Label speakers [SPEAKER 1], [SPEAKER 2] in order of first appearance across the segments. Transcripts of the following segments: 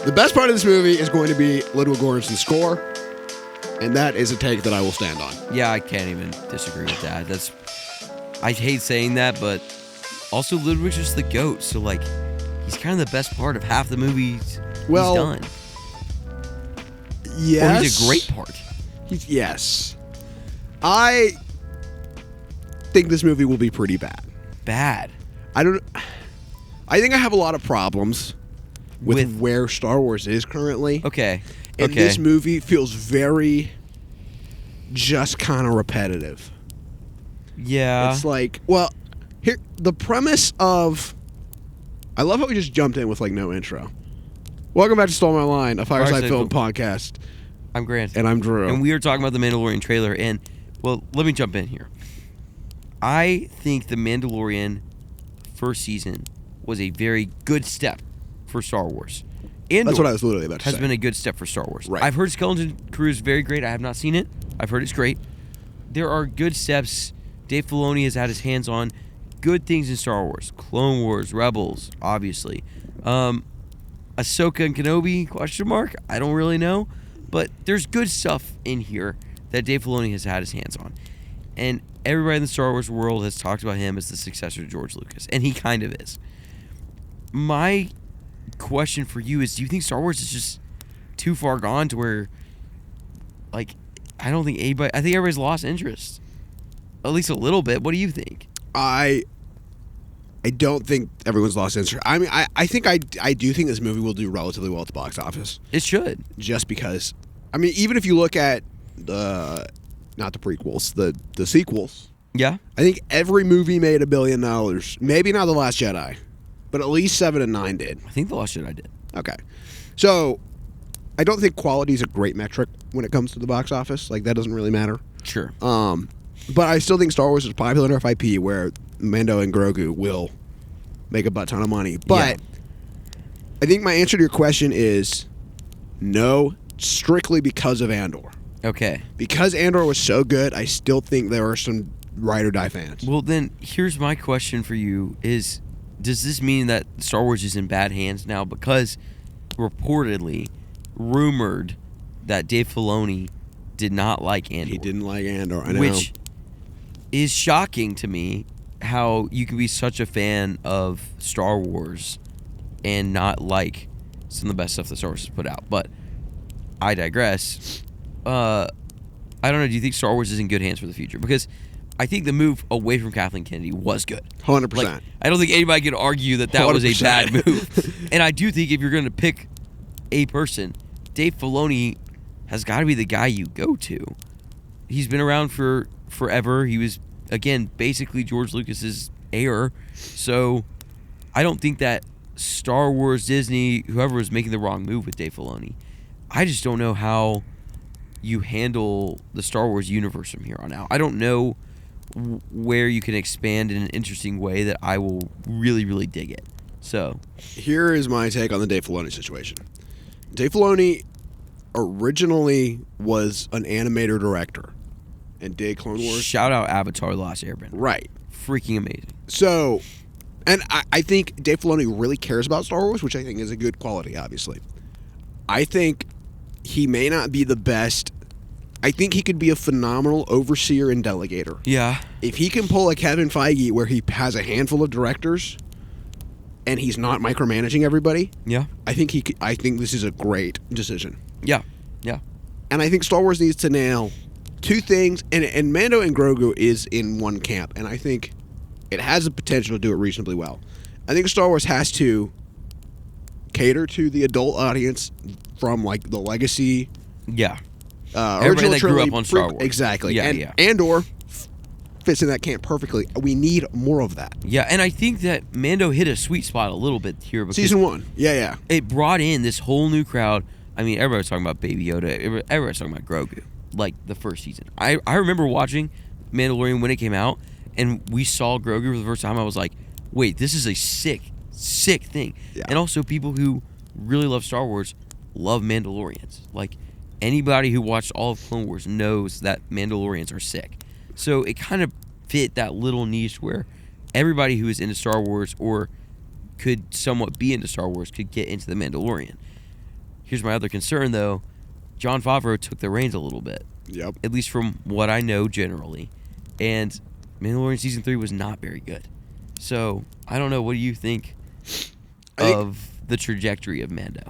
[SPEAKER 1] The best part of this movie is going to be Ludwig Göransson's score, and that is a take that I will stand on.
[SPEAKER 2] Yeah, I can't even disagree with that. I hate saying that, but also Ludwig's just the GOAT, so like he's kind of the best part of half the movies he's done.
[SPEAKER 1] Yes.
[SPEAKER 2] Or he's a great part.
[SPEAKER 1] Yes. I think this movie will be pretty bad.
[SPEAKER 2] Bad.
[SPEAKER 1] I think I have a lot of problems with where Star Wars is currently.
[SPEAKER 2] Okay.
[SPEAKER 1] And this movie feels very just kind of repetitive.
[SPEAKER 2] Yeah.
[SPEAKER 1] It's like, well, here the premise of I love how we just jumped in with like no intro. Welcome back to Stole My Line, a Fireside Film podcast.
[SPEAKER 2] I'm Grant.
[SPEAKER 1] And I'm Drew.
[SPEAKER 2] And we are talking about the Mandalorian trailer. And, well, let me jump in here. I think the Mandalorian first season was a very good step for Star Wars. Andor
[SPEAKER 1] That's what I was literally about to say.
[SPEAKER 2] Has been a good step for Star Wars.
[SPEAKER 1] Right.
[SPEAKER 2] I've heard Skeleton Crew is very great. I have not seen it. I've heard it's great. There are good steps Dave Filoni has had his hands on. Good things in Star Wars. Clone Wars, Rebels, obviously. Ahsoka and Kenobi, question mark? I don't really know. But there's good stuff in here that Dave Filoni has had his hands on. And everybody in the Star Wars world has talked about him as the successor to George Lucas. And he kind of is. My question for you is, do you think Star Wars is just too far gone to where, like, I think everybody's lost interest. At least a little bit. What do you think?
[SPEAKER 1] I don't think everyone's lost interest. I mean, I think I do think this movie will do relatively well at the box office.
[SPEAKER 2] It should.
[SPEAKER 1] Just because, I mean, even if you look at not the prequels, the sequels.
[SPEAKER 2] Yeah.
[SPEAKER 1] I think every movie made $1 billion. Maybe not The Last Jedi, but at least 7 and 9 did.
[SPEAKER 2] I think The Last Jedi did.
[SPEAKER 1] Okay. So, I don't think quality is a great metric when it comes to the box office. Like, that doesn't really matter.
[SPEAKER 2] Sure.
[SPEAKER 1] But I still think Star Wars is popular enough IP where Mando and Grogu will make a butt ton of money. But I think my answer to your question is no, strictly because of Andor.
[SPEAKER 2] Okay.
[SPEAKER 1] Because Andor was so good, I still think there are some ride or die fans.
[SPEAKER 2] Well, then, here's my question for you is, does this mean that Star Wars is in bad hands now? Because reportedly, rumored that Dave Filoni did not like Andor.
[SPEAKER 1] He didn't like Andor, I know.
[SPEAKER 2] Which is shocking to me, how you can be such a fan of Star Wars and not like some of the best stuff that Star Wars has put out. But I digress. I don't know. Do you think Star Wars is in good hands for the future? Because I think the move away from Kathleen Kennedy was good.
[SPEAKER 1] 100%.
[SPEAKER 2] Like, I don't think anybody can argue that 100%. Was a bad move. And I do think if you're going to pick a person, Dave Filoni has got to be the guy you go to. He's been around for forever. He was, again, basically George Lucas's heir. So I don't think that Star Wars, Disney, whoever was making the wrong move with Dave Filoni. I just don't know how you handle the Star Wars universe from here on out. I don't know where you can expand in an interesting way that I will really, really dig it. So
[SPEAKER 1] here is my take on the Dave Filoni situation. Dave Filoni originally was an animator director and did Clone Wars.
[SPEAKER 2] Shout out Avatar: The Last Airbender.
[SPEAKER 1] Right.
[SPEAKER 2] Freaking amazing.
[SPEAKER 1] So, and I think Dave Filoni really cares about Star Wars, which I think is a good quality, obviously. I think he may not be the best. I think he could be a phenomenal overseer and delegator.
[SPEAKER 2] Yeah.
[SPEAKER 1] If he can pull a Kevin Feige where he has a handful of directors and he's not micromanaging everybody,
[SPEAKER 2] yeah,
[SPEAKER 1] I think I think this is a great decision.
[SPEAKER 2] Yeah. Yeah.
[SPEAKER 1] And I think Star Wars needs to nail two things, and Mando and Grogu is in one camp, and I think it has the potential to do it reasonably well. I think Star Wars has to cater to the adult audience from like the legacy.
[SPEAKER 2] Yeah.
[SPEAKER 1] Everybody
[SPEAKER 2] that grew up on Star Wars.
[SPEAKER 1] Exactly.
[SPEAKER 2] Yeah,
[SPEAKER 1] and Andor fits in that camp perfectly. We need more of that.
[SPEAKER 2] Yeah, and I think that Mando hit a sweet spot a little bit here. Because
[SPEAKER 1] Season 1. Yeah.
[SPEAKER 2] It brought in this whole new crowd. I mean, everybody's talking about Baby Yoda. Everybody's talking about Grogu. Like, the first season. I remember watching Mandalorian when it came out, and we saw Grogu for the first time. I was like, wait, this is a sick thing. Yeah. And also, people who really love Star Wars love Mandalorians. Like, anybody who watched all of Clone Wars knows that Mandalorians are sick. So it kind of fit that little niche where everybody who is into Star Wars or could somewhat be into Star Wars could get into The Mandalorian. Here's my other concern, though. Jon Favreau took the reins a little bit.
[SPEAKER 1] Yep.
[SPEAKER 2] At least from what I know generally. And Mandalorian Season 3 was not very good. So, I don't know. What do you think of the trajectory of Mando?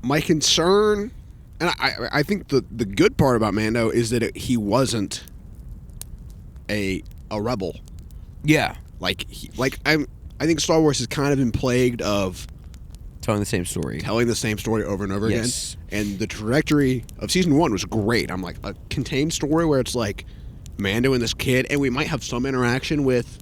[SPEAKER 1] My concern, and I think the good part about Mando is that he wasn't a rebel.
[SPEAKER 2] Yeah.
[SPEAKER 1] I think Star Wars has kind of been plagued of
[SPEAKER 2] Telling the same story
[SPEAKER 1] over and over
[SPEAKER 2] Yes.
[SPEAKER 1] again. And the trajectory of Season 1 was great. I'm like, a contained story where it's like Mando and this kid, and we might have some interaction with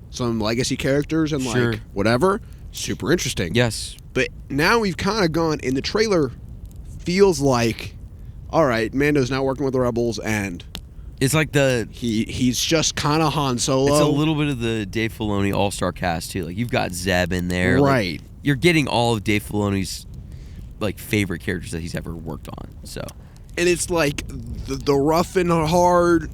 [SPEAKER 1] some legacy characters and
[SPEAKER 2] Sure.
[SPEAKER 1] like whatever. Super interesting.
[SPEAKER 2] Yes.
[SPEAKER 1] But now we've kind of gone, and the trailer feels like, all right, Mando's now working with the rebels, and
[SPEAKER 2] It's like
[SPEAKER 1] he's just kind of Han Solo.
[SPEAKER 2] It's a little bit of the Dave Filoni all-star cast, too. Like, you've got Zeb in there.
[SPEAKER 1] Right.
[SPEAKER 2] Like, you're getting all of Dave Filoni's, like, favorite characters that he's ever worked on. So.
[SPEAKER 1] And it's like the rough and hard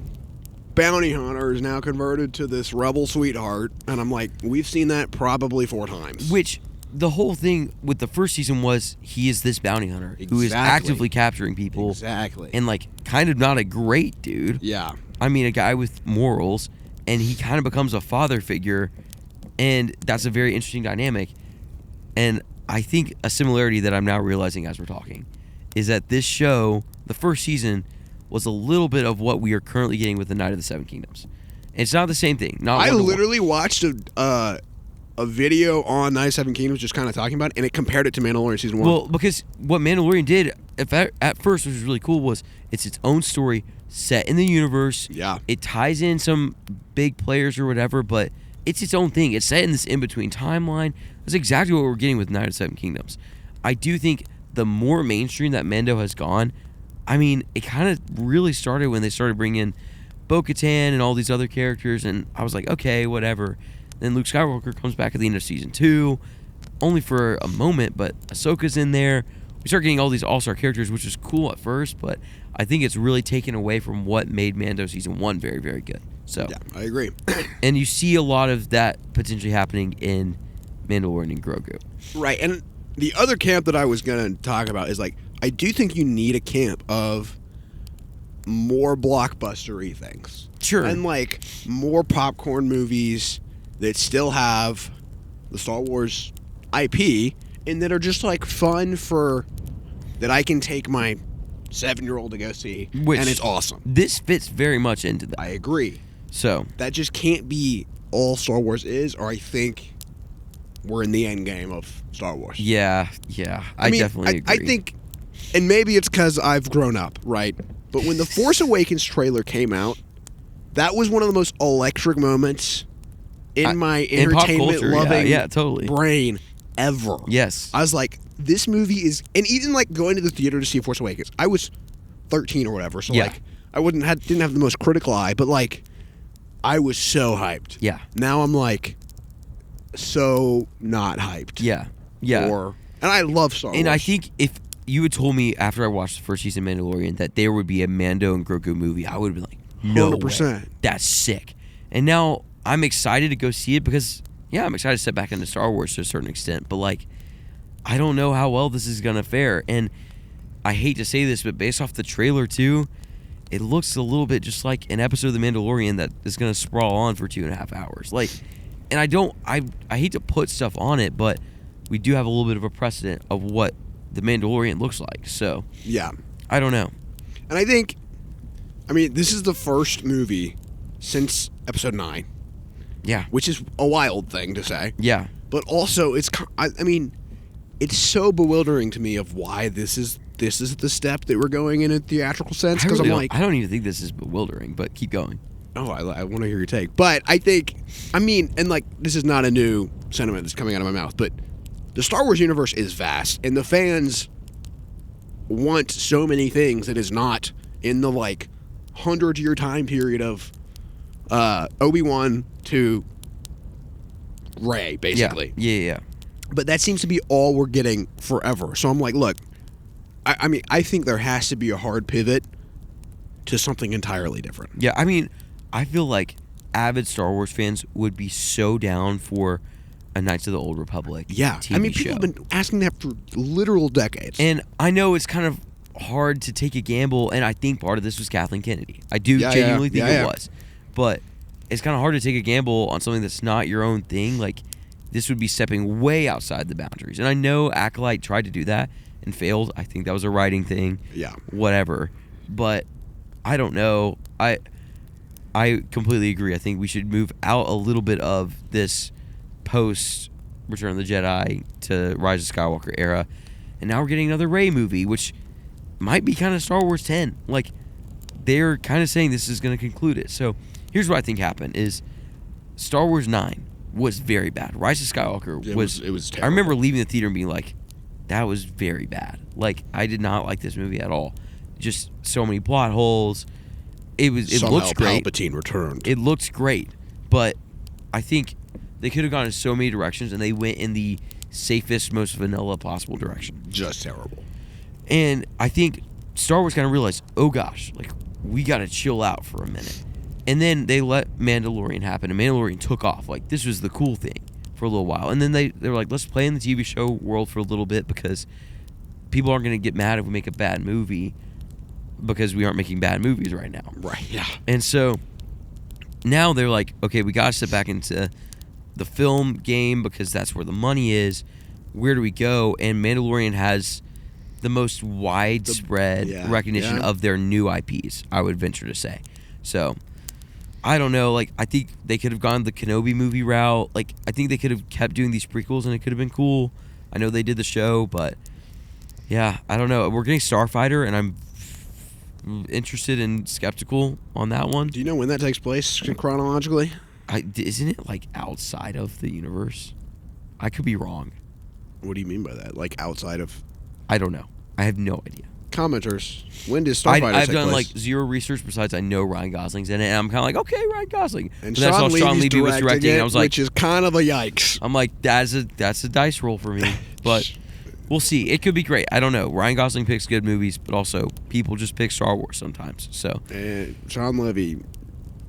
[SPEAKER 1] bounty hunter is now converted to this rebel sweetheart. And I'm like, we've seen that probably 4 times.
[SPEAKER 2] Which, the whole thing with the first season was he is this bounty hunter who is actively capturing people.
[SPEAKER 1] Exactly.
[SPEAKER 2] And, like, kind of not a great dude.
[SPEAKER 1] Yeah.
[SPEAKER 2] I mean, a guy with morals. And he kind of becomes a father figure. And that's a very interesting dynamic. And I think a similarity that I'm now realizing as we're talking is that this show, the first season, was a little bit of what we are currently getting with the Night of the Seven Kingdoms. It's not the same thing. Not
[SPEAKER 1] I
[SPEAKER 2] one-to-one.
[SPEAKER 1] literally watched a video on Night of Seven Kingdoms just kind of talking about it, and it compared it to Mandalorian Season 1.
[SPEAKER 2] Well, because what Mandalorian did at first, which was really cool, was it's its own story set in the universe.
[SPEAKER 1] Yeah.
[SPEAKER 2] It ties in some big players or whatever, but it's its own thing. It's set in this in-between timeline. That's exactly what we're getting with Night of the Seven Kingdoms. I do think the more mainstream that Mando has gone, I mean, it kind of really started when they started bringing in Bo-Katan and all these other characters, and I was like, okay, whatever. Then Luke Skywalker comes back at the end of Season 2, only for a moment, but Ahsoka's in there. We start getting all these all-star characters, which is cool at first, but I think it's really taken away from what made Mando Season 1 very, very good. So,
[SPEAKER 1] yeah, I agree.
[SPEAKER 2] and you see a lot of that potentially happening in Mandalorian and Grogu.
[SPEAKER 1] Right, and the other camp that I was going to talk about is, like, I do think you need a camp of more blockbuster-y things.
[SPEAKER 2] Sure.
[SPEAKER 1] And, like, more popcorn movies that still have the Star Wars IP and that are just, like, fun for... that I can take my 7-year-old to go see,
[SPEAKER 2] Which,
[SPEAKER 1] and it's awesome.
[SPEAKER 2] This fits very much into that.
[SPEAKER 1] I agree.
[SPEAKER 2] So
[SPEAKER 1] That just can't be all Star Wars is, or I think we're in the end game of Star Wars.
[SPEAKER 2] yeah, I
[SPEAKER 1] mean,
[SPEAKER 2] definitely agree.
[SPEAKER 1] I think, and maybe it's because I've grown up, right? But when the Force Awakens trailer came out, that was one of the most electric moments in my
[SPEAKER 2] in pop culture,
[SPEAKER 1] entertainment-loving
[SPEAKER 2] yeah, totally.
[SPEAKER 1] brain ever.
[SPEAKER 2] Yes.
[SPEAKER 1] I was like, this movie is, and even like going to the theater to see Force Awakens, I was 13 or whatever, so
[SPEAKER 2] Yeah.
[SPEAKER 1] like I didn't have the most critical eye, but like I was so hyped.
[SPEAKER 2] Yeah.
[SPEAKER 1] Now I'm like so not hyped.
[SPEAKER 2] Yeah.
[SPEAKER 1] And I love Star Wars.
[SPEAKER 2] And I think if you had told me after I watched the first season of Mandalorian that there would be a Mando and Grogu movie, I would have been like, no
[SPEAKER 1] 100%.
[SPEAKER 2] way. That's sick. And now I'm excited to go see it because, yeah, I'm excited to step back into Star Wars to a certain extent. But, like, I don't know how well this is going to fare. And I hate to say this, but based off the trailer, too, it looks a little bit just like an episode of The Mandalorian that is going to sprawl on for 2.5 hours. Like, and I hate to put stuff on it, but we do have a little bit of a precedent of what The Mandalorian looks like. So,
[SPEAKER 1] yeah.
[SPEAKER 2] I don't know.
[SPEAKER 1] And I think, I mean, this is the first movie since Episode 9,
[SPEAKER 2] Yeah.
[SPEAKER 1] which is a wild thing to say.
[SPEAKER 2] Yeah.
[SPEAKER 1] But also, I mean, it's so bewildering to me of why this is the step that we're going in a theatrical sense. Because I'm like,
[SPEAKER 2] I don't even think this is bewildering, but keep going.
[SPEAKER 1] oh, I want to hear your take. But I think, I mean, and like, this is not a new sentiment that's coming out of my mouth, but the Star Wars universe is vast, and the fans want so many things that is not in the, like, 100-year time period of Obi-Wan to Rey, basically.
[SPEAKER 2] Yeah.
[SPEAKER 1] But that seems to be all we're getting forever. So I'm like, look, I mean, I think there has to be a hard pivot to something entirely different.
[SPEAKER 2] Yeah, I mean, I feel like avid Star Wars fans would be so down for a Knights of the Old Republic TV
[SPEAKER 1] I mean,
[SPEAKER 2] show.
[SPEAKER 1] people have been asking that for literal decades.
[SPEAKER 2] And I know it's kind of hard to take a gamble, and I think part of this was Kathleen Kennedy. I do genuinely think it was. But it's kind of hard to take a gamble on something that's not your own thing. Like, this would be stepping way outside the boundaries. And I know Acolyte tried to do that and failed. I think that was a writing thing.
[SPEAKER 1] Yeah.
[SPEAKER 2] Whatever. But I don't know. I completely agree. I think we should move out a little bit of this post Return of the Jedi to Rise of Skywalker era. And now we're getting another Rey movie, which might be kind of Star Wars 10. Like, they're kind of saying this is going to conclude it. So here's what I think happened is Star Wars 9 was very bad. Rise of Skywalker
[SPEAKER 1] it was terrible.
[SPEAKER 2] I remember leaving the theater and being like, that was very bad. Like, I did not like this movie at all. Just so many plot holes. It looks great.
[SPEAKER 1] Palpatine returned.
[SPEAKER 2] It looks great, but I think they could have gone in so many directions, and they went in the safest, most vanilla possible direction.
[SPEAKER 1] Just terrible.
[SPEAKER 2] And I think Star Wars kind of realized, oh gosh, like, we got to chill out for a minute. And then they let Mandalorian happen, and Mandalorian took off. Like, this was the cool thing for a little while. And then they were like, let's play in the TV show world for a little bit, because people aren't going to get mad if we make a bad movie, because we aren't making bad movies right now.
[SPEAKER 1] Right, yeah.
[SPEAKER 2] And so now they're like, okay, we got to step back into the film game, because that's where the money is. Where do we go? And Mandalorian has the most widespread recognition of their new IPs, I would venture to say. So I don't know. Like, I think they could have gone the Kenobi movie route. Like, I think they could have kept doing these prequels, and it could have been cool. I know they did the show, but yeah, I don't know. We're getting Starfighter, and I'm interested and skeptical on that one.
[SPEAKER 1] Do you know when that takes place chronologically?
[SPEAKER 2] Isn't it like outside of the universe? I could be wrong.
[SPEAKER 1] What do you mean by that? Like outside of?
[SPEAKER 2] I don't know. I have no idea.
[SPEAKER 1] Commenters, when does Starfighter take place?
[SPEAKER 2] I've done like zero research besides I know Ryan Gosling's in it, and I'm kind of like, okay, Ryan Gosling.
[SPEAKER 1] And
[SPEAKER 2] Sean Levy was directing it, and I was like,
[SPEAKER 1] which is kind of a yikes.
[SPEAKER 2] I'm like, that's a dice roll for me, but we'll see. It could be great. I don't know. Ryan Gosling picks good movies, but also people just pick Star Wars sometimes. So
[SPEAKER 1] and Sean Levy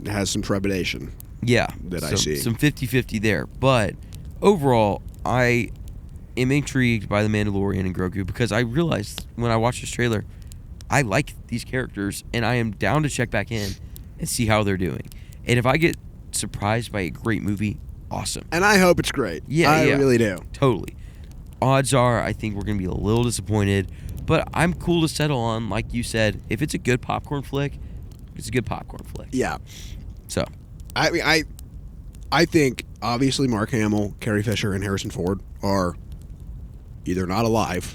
[SPEAKER 1] has some trepidation.
[SPEAKER 2] Yeah,
[SPEAKER 1] I see
[SPEAKER 2] some 50-50 there, but overall, I am intrigued by the Mandalorian and Grogu, because I realized when I watched this trailer, I like these characters, and I am down to check back in and see how they're doing. And if I get surprised by a great movie, awesome.
[SPEAKER 1] And I hope it's great.
[SPEAKER 2] Yeah,
[SPEAKER 1] I really do.
[SPEAKER 2] Totally. Odds are, I think we're going to be a little disappointed, but I'm cool to settle on, like you said, if it's a good popcorn flick, it's a good popcorn flick.
[SPEAKER 1] Yeah.
[SPEAKER 2] So
[SPEAKER 1] I mean, I think obviously Mark Hamill, Carrie Fisher, and Harrison Ford are either not alive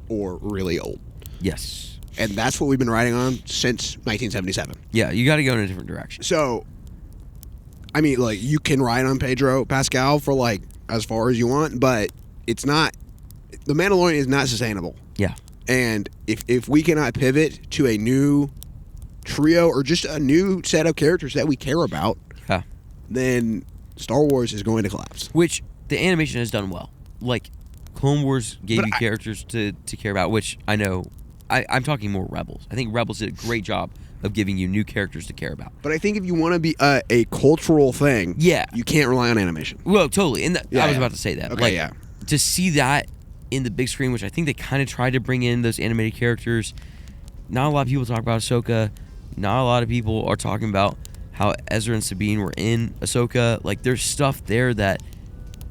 [SPEAKER 1] or really old.
[SPEAKER 2] Yes.
[SPEAKER 1] And that's what we've been riding on since 1977.
[SPEAKER 2] Yeah, you got to go in a different direction.
[SPEAKER 1] So, I mean, like, you can ride on Pedro Pascal for, like, as far as you want, but it's not... The Mandalorian is not sustainable.
[SPEAKER 2] Yeah.
[SPEAKER 1] And if we cannot pivot to a new trio or just a new set of characters that we care about, then Star Wars is going to collapse.
[SPEAKER 2] Which the animation has done well. Like, Clone Wars gave you characters to care about, which I know... I'm talking more Rebels. I think Rebels did a great job of giving you new characters to care about.
[SPEAKER 1] But I think if you want to be a cultural thing, you can't rely on animation.
[SPEAKER 2] Well, totally. And I was about to say that.
[SPEAKER 1] Okay,
[SPEAKER 2] like, to see that in the big screen, which I think they kind of tried to bring in those animated characters. Not a lot of people talk about Ahsoka. Not a lot of people are talking about how Ezra and Sabine were in Ahsoka. Like, there's stuff there that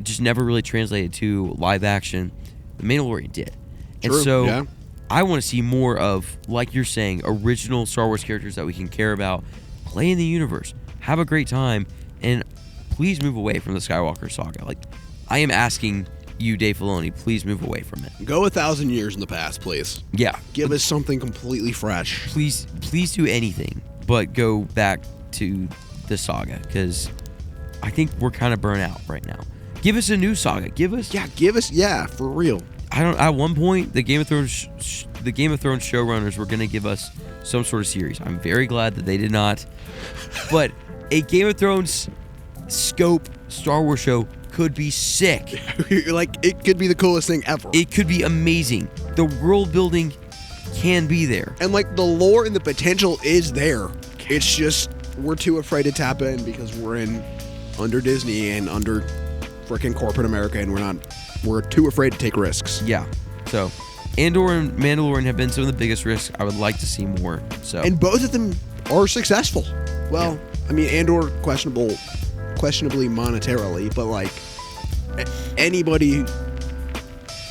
[SPEAKER 2] just never really translated to live action. The Mandalorian did. And so I want to see more of, like you're saying, original Star Wars characters that we can care about, play in the universe, have a great time, and please move away from the Skywalker saga. Like, I am asking you, Dave Filoni, please move away from it.
[SPEAKER 1] Go 1,000 years in the past, please.
[SPEAKER 2] Yeah.
[SPEAKER 1] Give us something completely fresh.
[SPEAKER 2] Please do anything, but go back to the saga, because I think we're kind of burnt out right now. Give us a new saga. Give us, for real. At one point, the Game of Thrones showrunners were going to give us some sort of series. I'm very glad that they did not. But a Game of Thrones scope Star Wars show could be sick.
[SPEAKER 1] Like, it could be the coolest thing ever.
[SPEAKER 2] It could be amazing. The world building can be there.
[SPEAKER 1] And, like, the lore and the potential is there. It's just we're too afraid to tap in because we're under Disney and under freaking corporate America, and we're too afraid to take risks.
[SPEAKER 2] Yeah. So, Andor and Mandalorian have been some of the biggest risks. I would like to see more. So,
[SPEAKER 1] And both of them are successful. Well, I mean, Andor questionably monetarily, but like anybody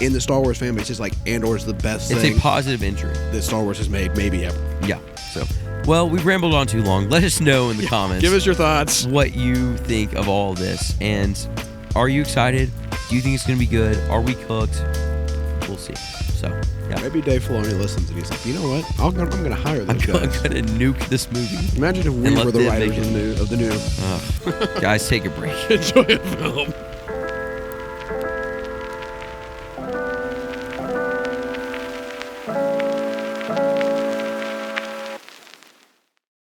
[SPEAKER 1] in the Star Wars fan base is like, Andor's the best
[SPEAKER 2] it's
[SPEAKER 1] thing
[SPEAKER 2] a positive entry.
[SPEAKER 1] that Star Wars has made, maybe ever.
[SPEAKER 2] Yeah. So, well, we've rambled on too long. Let us know in the comments.
[SPEAKER 1] Give us your thoughts.
[SPEAKER 2] What you think of all of this, and are you excited? Do you think it's going to be good? Are we cooked? We'll see. So, yeah.
[SPEAKER 1] Maybe Dave Filoni listens and he's like, you know what? I'm going to hire
[SPEAKER 2] I'm
[SPEAKER 1] those
[SPEAKER 2] going
[SPEAKER 1] guys.
[SPEAKER 2] to nuke this movie.
[SPEAKER 1] Imagine if we
[SPEAKER 2] And let
[SPEAKER 1] were the
[SPEAKER 2] them
[SPEAKER 1] writers
[SPEAKER 2] make it.
[SPEAKER 1] of the new.
[SPEAKER 2] Guys, take a break.
[SPEAKER 1] Enjoy a film.